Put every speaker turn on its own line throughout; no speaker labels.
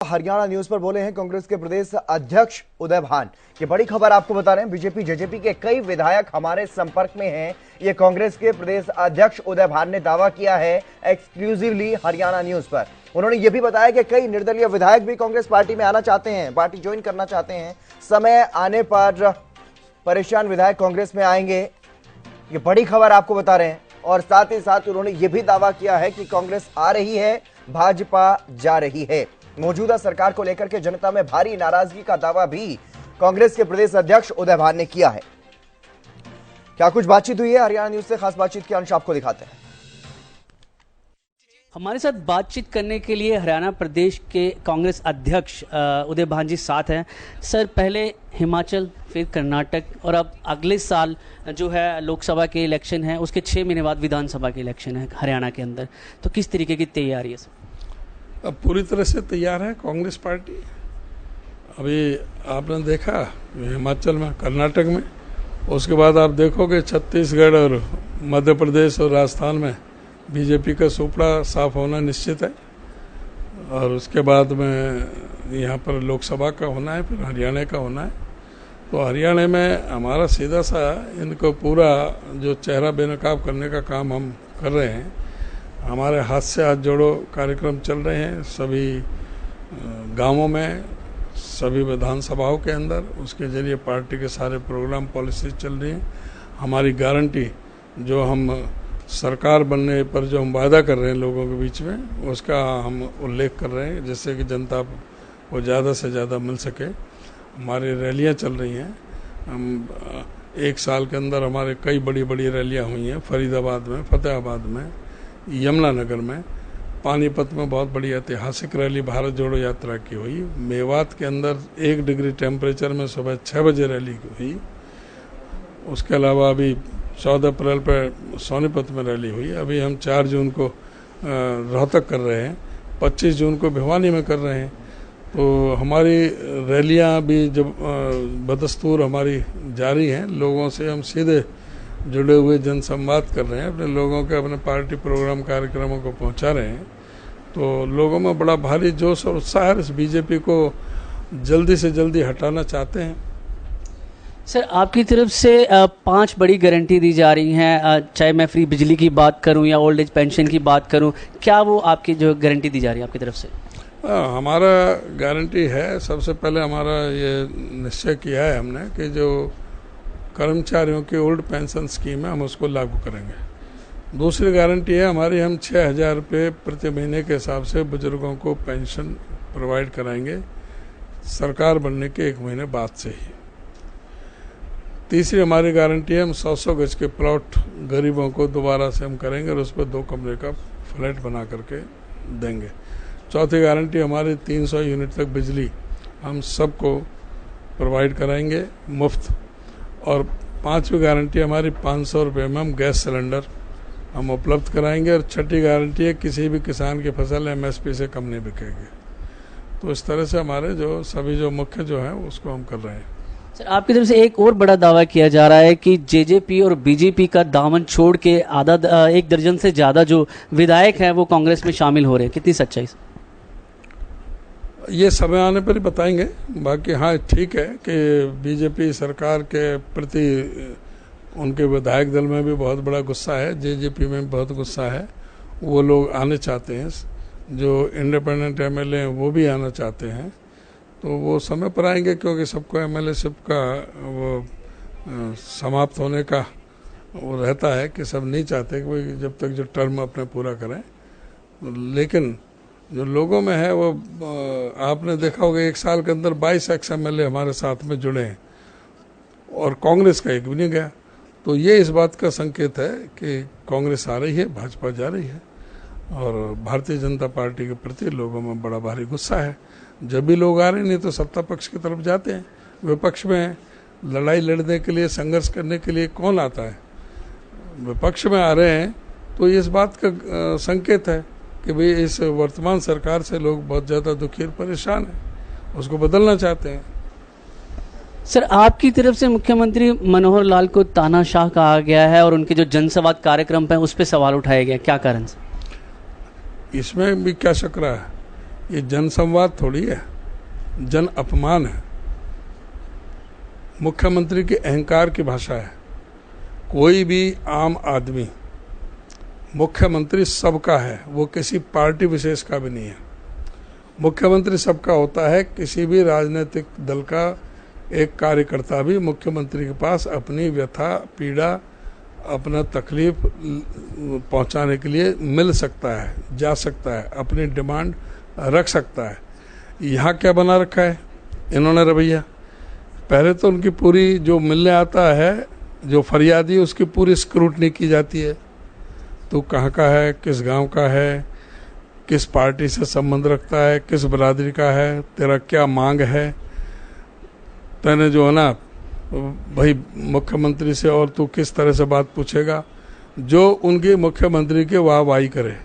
Haryana news पर बोले हैं कांग्रेस के प्रदेश अध्यक्ष उदय भान। ये बड़ी खबर आपको बता रहे हैं, बीजेपी जेजेपी के कई विधायक हमारे संपर्क में हैं। ये कांग्रेस के प्रदेश अध्यक्ष उदय भान ने दावा किया है एक्सक्लूसिवली हरियाणा न्यूज पर। उन्होंने ये भी बताया कि कई निर्दलीय विधायक भी कांग्रेस पार्टी में आना चाहते हैं, पार्टी ज्वाइन करना चाहते हैं। समय आने पर परेशान विधायक कांग्रेस में आएंगे। ये बड़ी खबर आपको बता रहे हैं। और साथ ही साथ उन्होंने ये भी दावा किया है कि कांग्रेस आ रही है, भाजपा जा रही है। मौजूदा सरकार को लेकर के जनता में भारी नाराजगी का दावा भी कांग्रेस के प्रदेश अध्यक्ष उदय भान ने किया है। क्या कुछ बातचीत हुई है हरियाणा न्यूज से, खास बातचीत के अंश आपको दिखाते हैं।
हमारे साथ बातचीत करने के लिए हरियाणा प्रदेश के कांग्रेस अध्यक्ष उदय भान जी साथ हैं। सर, पहले हिमाचल, फिर कर्नाटक और अब अगले साल जो है लोकसभा के इलेक्शन है, उसके 6 महीने बाद विधानसभा के इलेक्शन है हरियाणा के अंदर। तो किस तरीके की तैयारी है सर?
अब पूरी तरह से तैयार है कांग्रेस पार्टी। अभी आपने देखा हिमाचल में, कर्नाटक में, उसके बाद आप देखोगे छत्तीसगढ़ और मध्य प्रदेश और राजस्थान में बीजेपी का सुपड़ा साफ होना निश्चित है। और उसके बाद में यहाँ पर लोकसभा का होना है, फिर हरियाणा का होना है। तो हरियाणा में हमारा सीधा सा इनको पूरा जो चेहरा बेनकाब करने का काम हम कर रहे हैं। हमारे हाथ से हाथ जोड़ो कार्यक्रम चल रहे हैं सभी गांवों में, सभी विधानसभाओं के अंदर। उसके जरिए पार्टी के सारे प्रोग्राम पॉलिसी चल रही हैं। हमारी गारंटी जो हम सरकार बनने पर जो हम वादा कर रहे हैं लोगों के बीच में, उसका हम उल्लेख कर रहे हैं, जिससे कि जनता को ज़्यादा से ज़्यादा मिल सके। हमारी रैलियां चल रही हैं। हम एक साल के अंदर हमारे कई बड़ी बड़ी रैलियां हुई हैं। फरीदाबाद में, फतेहाबाद में, यमुनानगर में, पानीपत में बहुत बड़ी ऐतिहासिक रैली भारत जोड़ो यात्रा की हुई। मेवात के अंदर 1 डिग्री टेम्परेचर में सुबह 6 बजे रैली हुई। उसके अलावा अभी 14 अप्रैल पर सोनीपत में रैली हुई। अभी हम 4 जून को रोहतक कर रहे हैं, 25 जून को भिवानी में कर रहे हैं। तो हमारी रैलियां भी जब बदस्तूर हमारी जारी हैं। लोगों से हम सीधे जुड़े हुए जनसंवाद कर रहे हैं, अपने लोगों के अपने पार्टी प्रोग्राम कार्यक्रमों को पहुंचा रहे हैं। तो लोगों में बड़ा भारी जोश और उत्साह है। इस बीजेपी को जल्दी से जल्दी हटाना चाहते हैं।
सर, आपकी तरफ से 5 बड़ी गारंटी दी जा रही हैं, चाहे मैं फ्री बिजली की बात करूं या ओल्ड एज पेंशन की बात करूं। क्या वो आपकी जो गारंटी दी जा रही है आपकी तरफ से?
हमारा गारंटी है, सबसे पहले हमारा ये निश्चय किया है हमने कि जो कर्मचारियों की ओल्ड पेंशन स्कीम है हम उसको लागू करेंगे। दूसरी गारंटी है हमारी, हम 6,000 रुपये प्रति महीने के हिसाब से बुजुर्गों को पेंशन प्रोवाइड कराएंगे सरकार बनने के 1 महीने बाद से ही। तीसरी हमारी गारंटी है, हम 100 गज के प्लॉट गरीबों को दोबारा से हम करेंगे और उस पर 2 कमरे का फ्लैट बना करके देंगे। चौथी गारंटी हमारी 300 यूनिट तक बिजली हम सबको प्रोवाइड कराएंगे मुफ्त। और 5वीं गारंटी हमारी 500 रुपये में हम गैस सिलेंडर हम उपलब्ध कराएंगे। और 6ठी गारंटी है, किसी भी किसान की फसल MSP से कम नहीं बिकेगी। तो इस तरह से हमारे जो सभी जो मुख्य जो है उसको हम कर रहे हैं।
सर, आपकी तरफ से एक और बड़ा दावा किया जा रहा है कि जेजेपी और बीजेपी का दामन छोड़ के 1 दर्जन से ज़्यादा जो विधायक हैं वो कांग्रेस में शामिल हो रहे हैं। कितनी सच्चाई?
ये समय आने पर ही बताएंगे। बाकी हाँ, ठीक है कि बीजेपी सरकार के प्रति उनके विधायक दल में भी बहुत बड़ा गुस्सा है, जेजेपी में भी बहुत गुस्सा है। वो लोग आने चाहते हैं, जो इंडिपेंडेंट MLA हैं वो भी आना चाहते हैं। तो वो समय पर आएंगे, क्योंकि सबको MLA-शिप का वो समाप्त होने का वो रहता है कि सब नहीं चाहते कि जब तक जो टर्म अपने पूरा करें। लेकिन जो लोगों में है वो आपने देखा होगा 1 साल के अंदर 22 MLA हमारे साथ में जुड़े हैं और कांग्रेस का एक भी नहीं गया। तो ये इस बात का संकेत है कि कांग्रेस आ रही है, भाजपा जा रही है। और भारतीय जनता पार्टी के प्रति लोगों में बड़ा भारी गुस्सा है। जब भी लोग आ रहे हैं, नहीं तो सत्ता पक्ष की तरफ जाते हैं। विपक्ष में लड़ाई लड़ने के लिए, संघर्ष करने के लिए कौन आता है? विपक्ष में आ रहे हैं तो इस बात का संकेत है कि भाई इस वर्तमान सरकार से लोग बहुत ज़्यादा दुखी और परेशान हैं, उसको बदलना चाहते हैं।
सर, आपकी तरफ से मुख्यमंत्री मनोहर लाल को तानाशाह कहा गया है और उनके जो जनसंवाद कार्यक्रम पे उस पर सवाल उठाया गया, क्या कारण से?
इसमें भी क्या शक रहा है? ये जन संवाद थोड़ी है, जन अपमान है। मुख्यमंत्री के अहंकार की भाषा है। कोई भी आम आदमी मुख्यमंत्री सबका है, वो किसी पार्टी विशेष का भी नहीं है। मुख्यमंत्री सबका होता है। किसी भी राजनीतिक दल का एक कार्यकर्ता भी मुख्यमंत्री के पास अपनी व्यथा, पीड़ा, अपना तकलीफ पहुंचाने के लिए मिल सकता है, जा सकता है, अपनी डिमांड रख सकता है। यहाँ क्या बना रखा है इन्होंने रवैया? पहले तो उनकी पूरी जो मिलने आता है, जो फरियादी, उसकी पूरी स्क्रूटनी की जाती है। तू कहाँ का है, किस गांव का है, किस पार्टी से संबंध रखता है, किस बिरादरी का है, तेरा क्या मांग है, तूने जो है ना भाई मुख्यमंत्री से और तू किस तरह से बात पूछेगा। जो उनके मुख्यमंत्री के वाहवाही करे,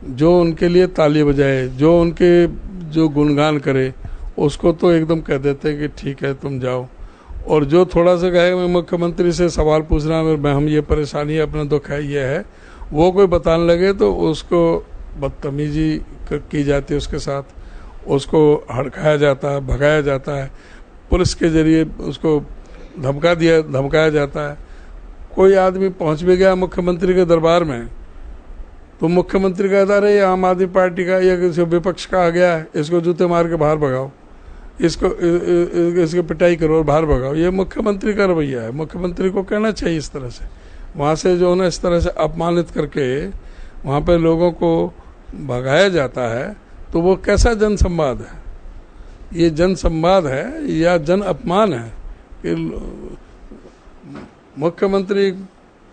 जो उनके लिए ताली बजाए, जो उनके जो गुणगान करे, उसको तो एकदम कह देते हैं कि ठीक है तुम जाओ। और जो थोड़ा सा कहेगा मैं मुख्यमंत्री से सवाल पूछ रहा हूँ, मैं हम ये परेशानी है, अपना दुख है, ये है, वो कोई बताने लगे तो उसको बदतमीजी की जाती है, उसके साथ उसको हड़काया जाता है, भगाया जाता है, पुलिस के जरिए उसको धमकाया जाता है। कोई आदमी पहुंच भी गया मुख्यमंत्री के दरबार में तो मुख्यमंत्री कहता रहे आम आदमी पार्टी का या किसी विपक्ष का आ गया है, इसको जूते मार के बाहर भगाओ, इसकी पिटाई करो और बाहर भगाओ। ये मुख्यमंत्री का रवैया है। मुख्यमंत्री को कहना चाहिए इस तरह से, वहाँ से जो है इस तरह से अपमानित करके वहाँ पे लोगों को भगाया जाता है, तो वो कैसा जन संवाद है? ये जन संवाद है या जन अपमान है कि मुख्यमंत्री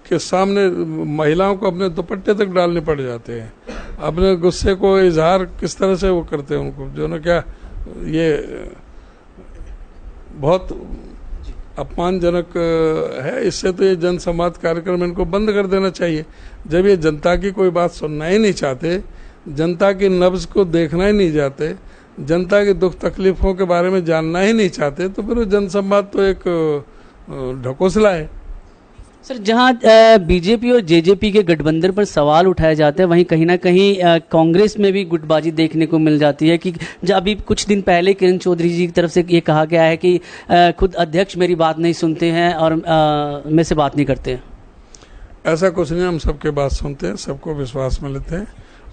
के सामने महिलाओं को अपने दुपट्टे तक डालने पड़ जाते हैं। अपने गुस्से को इजहार किस तरह से वो करते हैं उनको, जो ना क्या ये बहुत अपमानजनक है। इससे तो ये जन संवाद कार्यक्रम इनको बंद कर देना चाहिए। जब ये जनता की कोई बात सुनना ही नहीं चाहते, जनता की नब्ज को देखना ही नहीं चाहते, जनता के दुख तकलीफों के बारे में जानना ही नहीं चाहते, तो फिर जन संवाद तो एक ढकोसला है।
सर, जहां बीजेपी और जेजेपी के गठबंधन पर सवाल उठाए जाते हैं, वहीं कहीं ना कहीं कांग्रेस में भी गुटबाजी देखने को मिल जाती है कि जब अभी कुछ दिन पहले किरण चौधरी जी की तरफ से ये कहा गया है कि खुद अध्यक्ष मेरी बात नहीं सुनते हैं और मेरे से बात नहीं करते हैं।
ऐसा कुछ नहीं, हम सबके बात सुनते हैं, सबको विश्वास में लेते हैं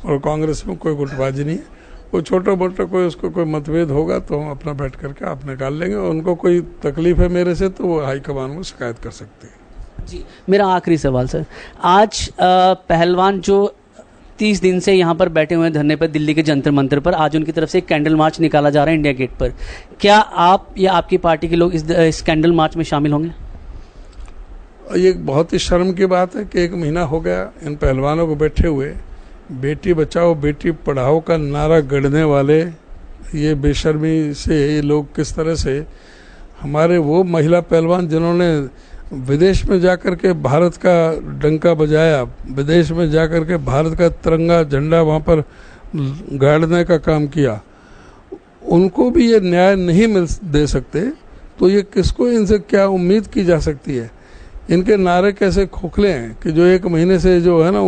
और कांग्रेस में कोई गुटबाजी नहीं है। कोई छोटा मोटा कोई उसको कोई मतभेद होगा तो हम अपना बैठ करके आप निकाल लेंगे। उनको कोई तकलीफ है मेरे से तो वो हाईकमान को शिकायत कर सकते हैं।
जी, मेरा आखिरी सवाल सर, आज पहलवान जो 30 दिन से यहाँ पर बैठे हुए हैं धरने पर दिल्ली के जंतर मंतर पर, आज उनकी तरफ से एक कैंडल मार्च निकाला जा रहा है इंडिया गेट पर। क्या आप या आपकी पार्टी के लोग इस कैंडल मार्च में शामिल होंगे?
ये बहुत ही शर्म की बात है कि 1 महीना हो गया इन पहलवानों को बैठे हुए बेटी बचाओ बेटी पढ़ाओ का नारा गढ़ने वाले ये बेशर्मी से ये लोग किस तरह से हमारे वो महिला पहलवान जिन्होंने विदेश में जाकर के भारत का डंका बजाया, विदेश में जाकर के भारत का तिरंगा झंडा वहाँ पर गाड़ने का काम किया, उनको भी ये न्याय नहीं दे सकते, तो ये किसको इनसे क्या उम्मीद की जा सकती है? इनके नारे कैसे खोखले हैं कि जो 1 महीने से जो है ना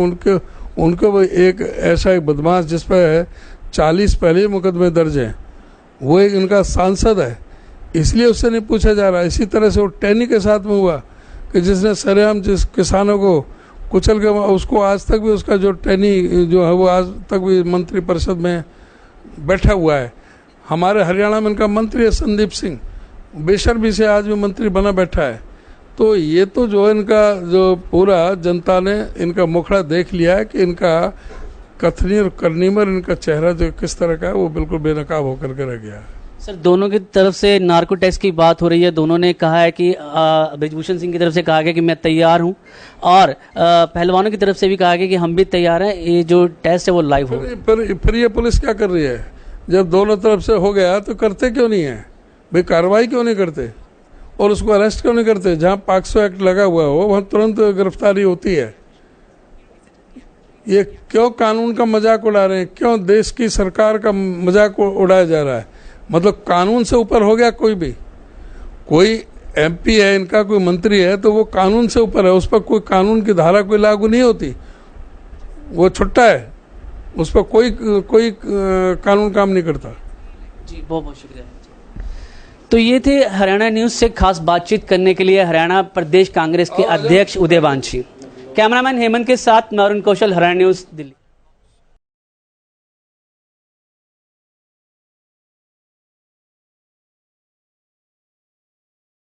उनको एक ऐसा एक बदमाश जिस पर 40 पहले मुकदमे दर्ज हैं, वो एक इनका सांसद है, इसलिए उससे नहीं पूछा जा रहा। इसी तरह से वो टैनी के साथ में हुआ कि जिसने सरेआम जिस किसानों को कुचल के, उसको आज तक भी उसका जो टैनी जो है वो आज तक भी मंत्री परिषद में बैठा हुआ है। हमारे हरियाणा में इनका मंत्री है संदीप सिंह, बेशर्मी से आज भी मंत्री बना बैठा है। तो ये तो जो इनका जो पूरा जनता ने इनका मुखड़ा देख लिया है कि इनका कथनी और करनी में इनका चेहरा जो किस तरह का है वो बिल्कुल बेनकाब होकर के रह गया है।
सर, दोनों की तरफ से नार्को टेस्ट की बात हो रही है। दोनों ने कहा है कि ब्रिजभूषण सिंह की तरफ से कहा गया कि मैं तैयार हूं और पहलवानों की तरफ से भी कहा गया कि हम भी तैयार हैं, ये जो टेस्ट है वो लाइव होगा।
फिर ये पुलिस क्या कर रही है? जब दोनों तरफ से हो गया तो करते क्यों नहीं है भाई? कार्रवाई क्यों नहीं करते और उसको अरेस्ट क्यों नहीं करते? जहां पॉक्सो एक्ट लगा हुआ हो वहां तुरंत गिरफ्तारी होती है। ये क्यों कानून का मजाक उड़ा रहे हैं? क्यों देश की सरकार का मजाक उड़ाया जा रहा है? मतलब कानून से ऊपर हो गया कोई भी? कोई एमपी है इनका, कोई मंत्री है तो वो कानून से ऊपर है, उस पर कोई कानून की धारा कोई लागू नहीं होती, वो छुट्टा है। उस पर कोई कानून काम नहीं करता।
जी बहुत बहुत शुक्रिया। तो ये थे हरियाणा न्यूज़ से खास बातचीत करने के लिए हरियाणा प्रदेश कांग्रेस के अध्यक्ष उदय भानसी। कैमरामैन हेमंत के साथ मैं अरुण कौशल, हरियाणा न्यूज़, दिल्ली।